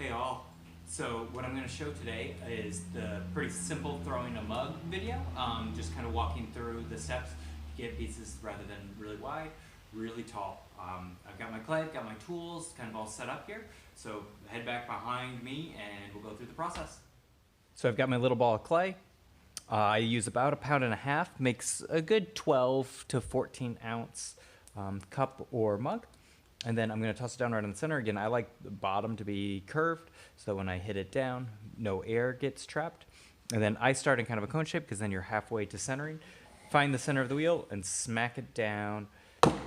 Hey all. So what I'm going to show today is the pretty simple throwing a mug video. Just kind of walking through the steps to get pieces rather than really wide, really tall. I've got my clay, got my tools, kind of all set up here. So head back behind me and we'll go through the process. So I've got my little ball of clay. I use about 1.5 pounds, makes a good 12 to 14 ounce cup or mug. And then I'm going to toss it down right in the center. Again, I like the bottom to be curved so that when I hit it down, no air gets trapped. And then I start in kind of a cone shape because then you're halfway to centering. Find the center of the wheel and smack it down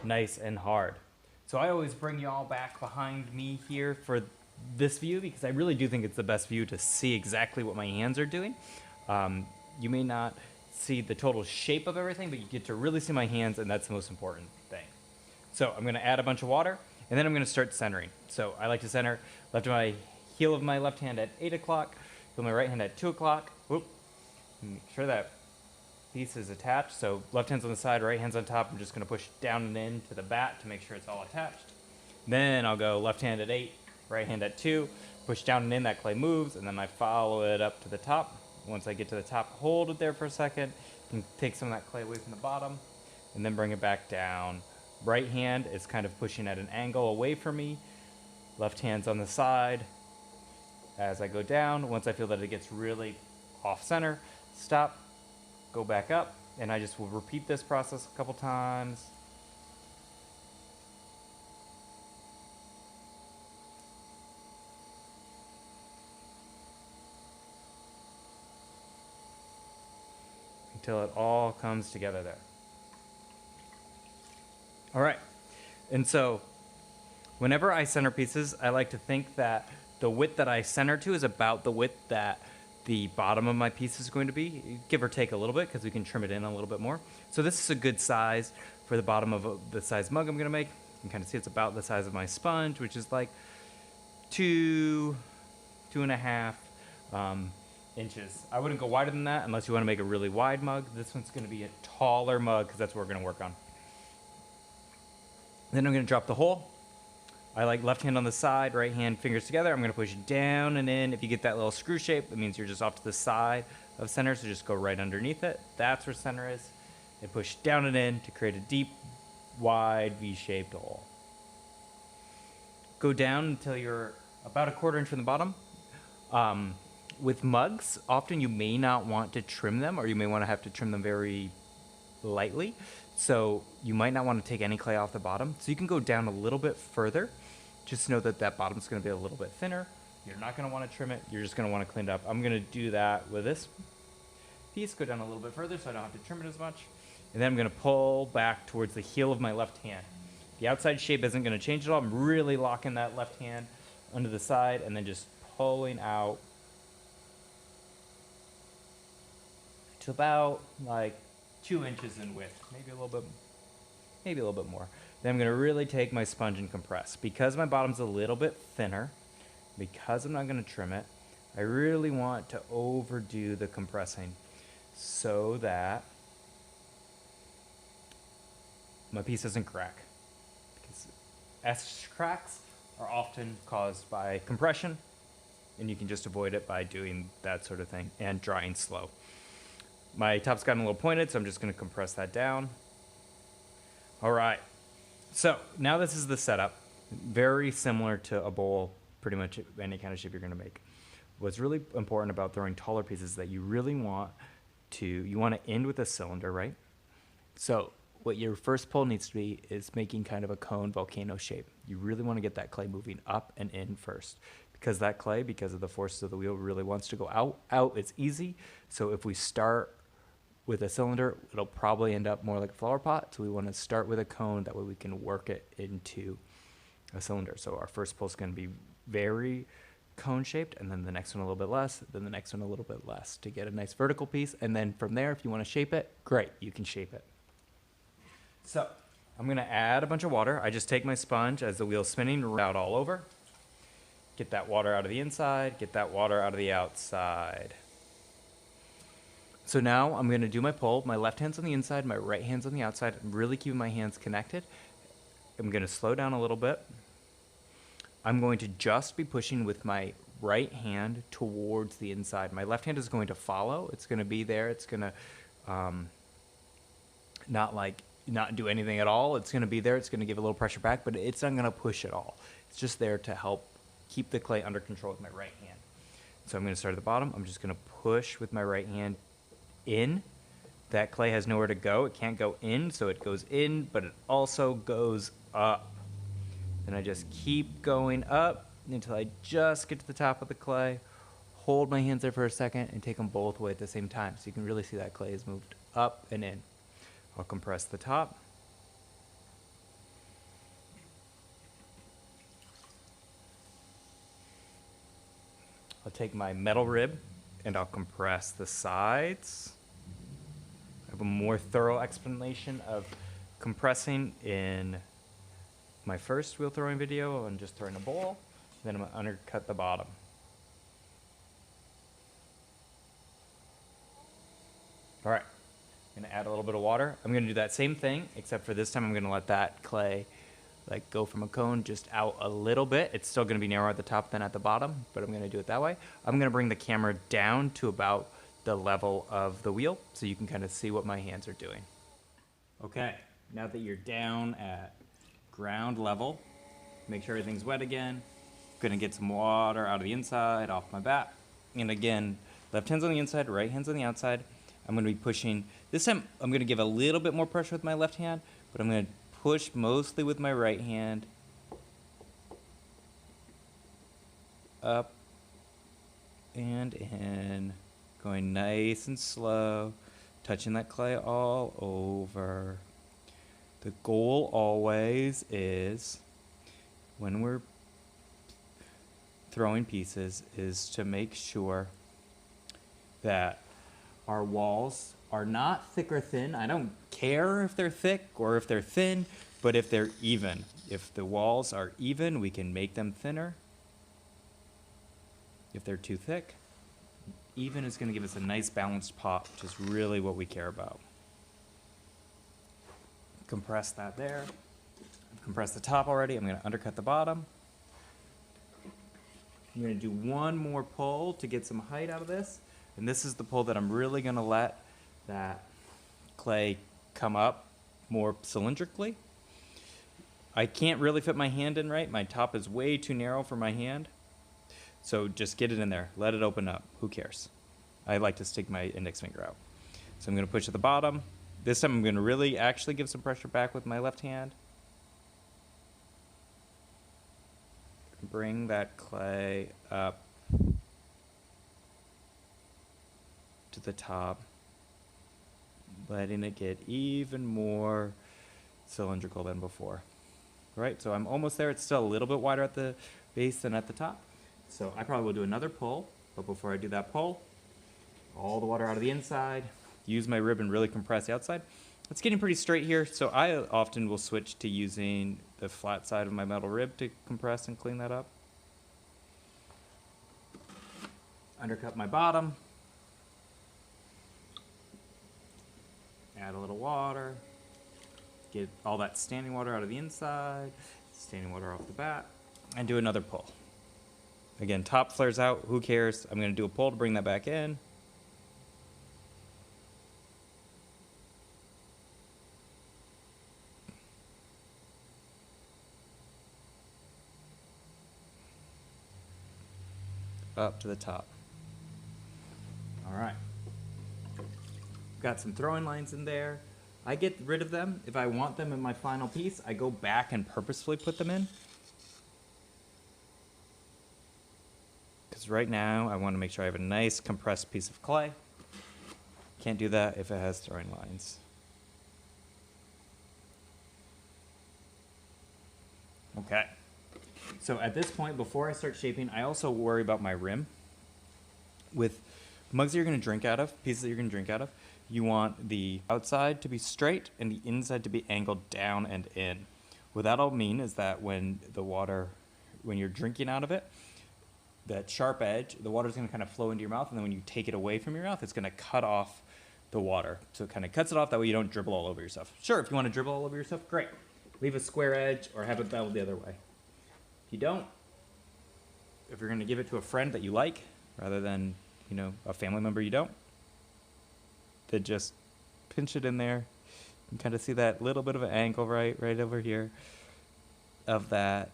nice and hard. So I always bring you all back behind me here for this view because I really do think it's the best view to see exactly what my hands are doing. You may not see the total shape of everything, but you get to really see my hands, and that's the most important thing. So I'm going to add a bunch of water, and then I'm going to start centering. So I like to center left of my heel of my left hand at 8 o'clock, heel of my right hand at 2 o'clock. Whoop. Make sure that piece is attached. So left hand's on the side, right hand's on top. I'm just going to push down and in to the bat to make sure it's all attached. Then I'll go left hand at 8, right hand at 2, push down and in, that clay moves, and then I follow it up to the top. Once I get to the top, hold it there for a second. You can take some of that clay away from the bottom, and then bring it back down. Right hand is kind of pushing at an angle away from me. Left hand's on the side. As I go down, once I feel that it gets really off center, stop, go back up, and I just will repeat this process a couple times. Until it all comes together there. All right, and so whenever I center pieces, I like to think that the width that I center to is about the width that the bottom of my piece is going to be, give or take a little bit, because we can trim it in a little bit more. So this is a good size for the bottom of the size mug I'm gonna make. You can kind of see it's about the size of my sponge, which is like 2.5 inches. I wouldn't go wider than that unless you want to make a really wide mug. This one's going to be a taller mug because that's what we're going to work on. Then I'm going to drop the hole. I like left hand on the side, right hand fingers together. I'm going to push down and in. If you get that little screw shape, that means you're just off to the side of center, so just go right underneath it. That's where center is. And push down and in to create a deep, wide V-shaped hole. Go down until you're about 1/4 inch from the bottom. With mugs, often you may not want to trim them, or you may want to have to trim them very lightly. So you might not want to take any clay off the bottom. So you can go down a little bit further. Just know that that bottom's going to be a little bit thinner. You're not going to want to trim it. You're just going to want to clean it up. I'm going to do that with this piece. Go down a little bit further so I don't have to trim it as much. And then I'm going to pull back towards the heel of my left hand. The outside shape isn't going to change at all. I'm really locking that left hand under the side and then just pulling out to about like 2 inches in width, maybe a little bit more. Then I'm going to really take my sponge and compress. Because my bottom's a little bit thinner, because I'm not going to trim it, I really want to overdo the compressing so that my piece doesn't crack. Because S cracks are often caused by compression, and you can just avoid it by doing that sort of thing and drying slow. My top's gotten a little pointed, so I'm just going to compress that down. All right. So now this is the setup. Very similar to a bowl, pretty much any kind of shape you're going to make. What's really important about throwing taller pieces is that you really want to end with a cylinder, right? So what your first pull needs to be is making kind of a cone volcano shape. You really want to get that clay moving up and in first. Because that clay, because of the forces of the wheel, really wants to go out. Out is easy. So if we start with a cylinder, it'll probably end up more like a flower pot. So we want to start with a cone. That way we can work it into a cylinder. So our first pull is going to be very cone shaped, and then the next one a little bit less, then the next one a little bit less to get a nice vertical piece. And then from there, if you want to shape it, great, you can shape it. So I'm going to add a bunch of water. I just take my sponge as the wheel's spinning out all over. Get that water out of the inside, get that water out of the outside. So now I'm going to do my pull. My left hand's on the inside, my right hand's on the outside. I'm really keeping my hands connected. I'm going to slow down a little bit. I'm going to just be pushing with my right hand towards the inside. My left hand is going to follow. It's going to be there. It's going to not do anything at all. It's going to be there. It's going to give a little pressure back, but it's not going to push at all. It's just there to help keep the clay under control with my right hand. So I'm going to start at the bottom. I'm just going to push with my right hand in. That clay has nowhere to go. It can't go in, so it goes in, but it also goes up. Then I just keep going up until I just get to the top of the clay. Hold my hands there for a second and take them both away at the same time. So you can really see that clay has moved up and in. I'll compress the top. I'll take my metal rib and I'll compress the sides. I have a more thorough explanation of compressing in my first wheel throwing video on just throwing a ball. Then I'm going to undercut the bottom. All right, I'm going to add a little bit of water. I'm going to do that same thing, except for this time I'm going to let that clay go from a cone just out a little bit. It's still going to be narrower at the top than at the bottom, but I'm going to do it that way. I'm going to bring the camera down to about the level of the wheel so you can kind of see what my hands are doing. Okay, now that you're down at ground level, make sure everything's wet again. I'm going to get some water out of the inside, off my bat. And again, left hand's on the inside, right hand's on the outside. I'm going to be pushing. This time I'm going to give a little bit more pressure with my left hand, but I'm going to push mostly with my right hand. Up and in. Going nice and slow. Touching that clay all over. The goal always is, when we're throwing pieces, is to make sure that our walls are not thick or thin. I don't care if they're thick or if they're thin, but if they're even. If the walls are even, we can make them thinner. If they're too thick, even is going to give us a nice balanced pop, which is really what we care about. Compress that there. I've compressed the top already. I'm going to undercut the bottom. I'm going to do one more pull to get some height out of this. And this is the pull that I'm really going to let that clay come up more cylindrically. I can't really fit my hand in right. My top is way too narrow for my hand. So just get it in there. Let it open up. Who cares? I like to stick my index finger out. So I'm going to push at the bottom. This time I'm going to really actually give some pressure back with my left hand. Bring that clay up to the top, letting it get even more cylindrical than before. Right, so I'm almost there. It's still a little bit wider at the base than at the top. So I probably will do another pull, but before I do that pull, all the water out of the inside, use my rib and really compress the outside. It's getting pretty straight here, so I often will switch to using the flat side of my metal rib to compress and clean that up. Undercut my bottom. Add a little water. Get all that standing water out of the inside, standing water off the bat, and do another pull. Again, top flares out, who cares? I'm going to do a pull to bring that back in. Up to the top. All right. Got some throwing lines in there. I get rid of them. If I want them in my final piece, I go back and purposefully put them in. Because right now, I want to make sure I have a nice compressed piece of clay. Can't do that if it has throwing lines. Okay. So at this point, before I start shaping, I also worry about my rim. With mugs that you're going to drink out of, pieces that you're going to drink out of, you want the outside to be straight and the inside to be angled down and in. What that'll mean is that when you're drinking out of it, that sharp edge, the water's going to kind of flow into your mouth, and then when you take it away from your mouth, it's going to cut off the water. So it kind of cuts it off, that way you don't dribble all over yourself. Sure, if you want to dribble all over yourself, great. Leave a square edge or have it beveled the other way. If you don't, if you're gonna give it to a friend that you like, rather than, you know, a family member you don't, then just pinch it in there. You can kind of see that little bit of an angle right over here of that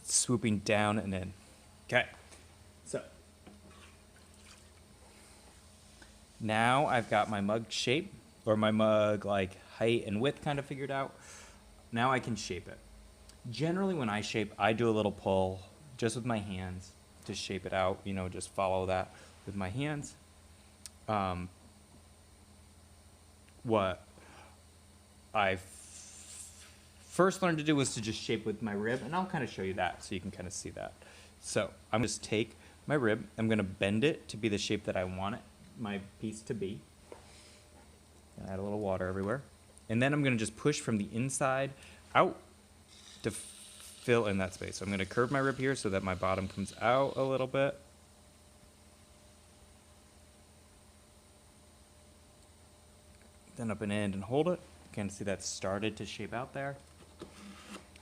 swooping down and in. Okay, so now I've got my mug shape, or my mug like height and width kind of figured out. Now I can shape it. Generally when I shape, I do a little pull just with my hands to shape it out, you know, just follow that with my hands. What I first learned to do was to just shape with my rib, and I'll kind of show you that so you can kind of see that. So I'm just take my rib, I'm gonna bend it to be the shape that I want it, my piece to be. Add a little water everywhere. And then I'm gonna just push from the inside out to fill in that space. So I'm gonna curve my rib here so that my bottom comes out a little bit. Then up and in and hold it. You can see that started to shape out there.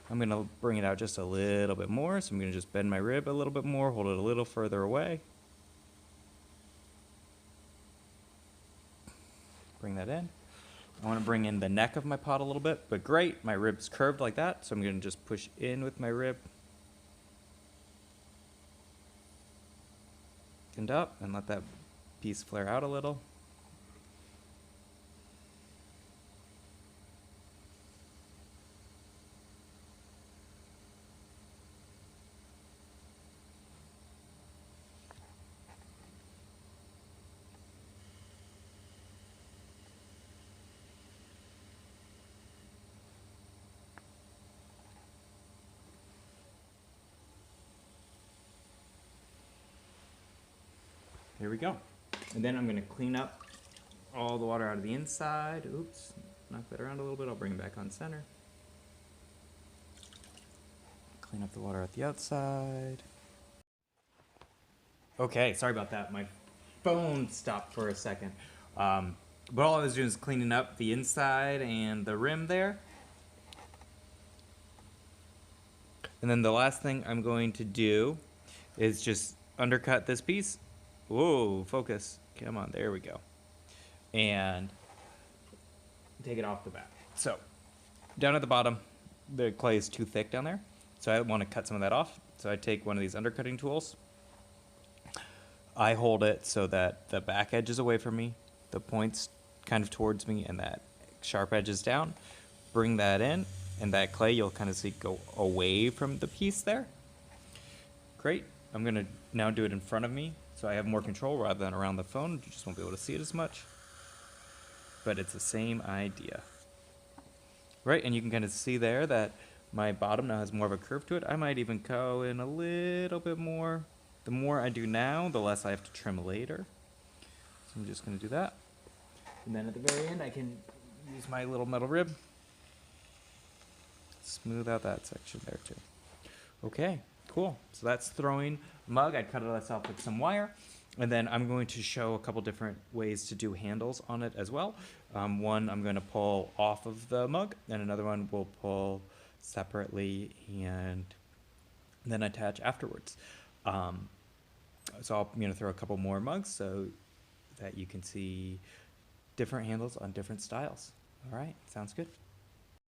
I'm gonna bring it out just a little bit more. So I'm gonna just bend my rib a little bit more, hold it a little further away. Bring that in. I wanna bring in the neck of my pot a little bit, but great, my rib's curved like that. So I'm gonna just push in with my rib. And up and let that piece flare out a little. Here we go. And then I'm gonna clean up all the water out of the inside. Oops, knock that around a little bit. I'll bring it back on center. Clean up the water at the outside. Okay, sorry about that. My phone stopped for a second. But all I was doing is cleaning up the inside and the rim there. And then the last thing I'm going to do is just undercut this piece. Whoa, focus. Come on, there we go. And take it off the back. So, down at the bottom, the clay is too thick down there. So I want to cut some of that off. So I take one of these undercutting tools. I hold it so that the back edge is away from me, the point's kind of towards me, and that sharp edge is down. Bring that in, and that clay you'll kind of see go away from the piece there. Great. I'm going to now do it in front of me, so I have more control rather than around the phone. You just won't be able to see it as much. But it's the same idea. Right, and you can kind of see there that my bottom now has more of a curve to it. I might even go in a little bit more. The more I do now, the less I have to trim later. So I'm just going to do that. And then at the very end, I can use my little metal rib. Smooth out that section there too. Okay, cool. So that's throwing mug. I cut this off with some wire. And then I'm going to show a couple different ways to do handles on it as well. One I'm going to pull off of the mug, and another one we'll pull separately and then attach afterwards. So I'm going to throw a couple more mugs so that you can see different handles on different styles. All right, sounds good.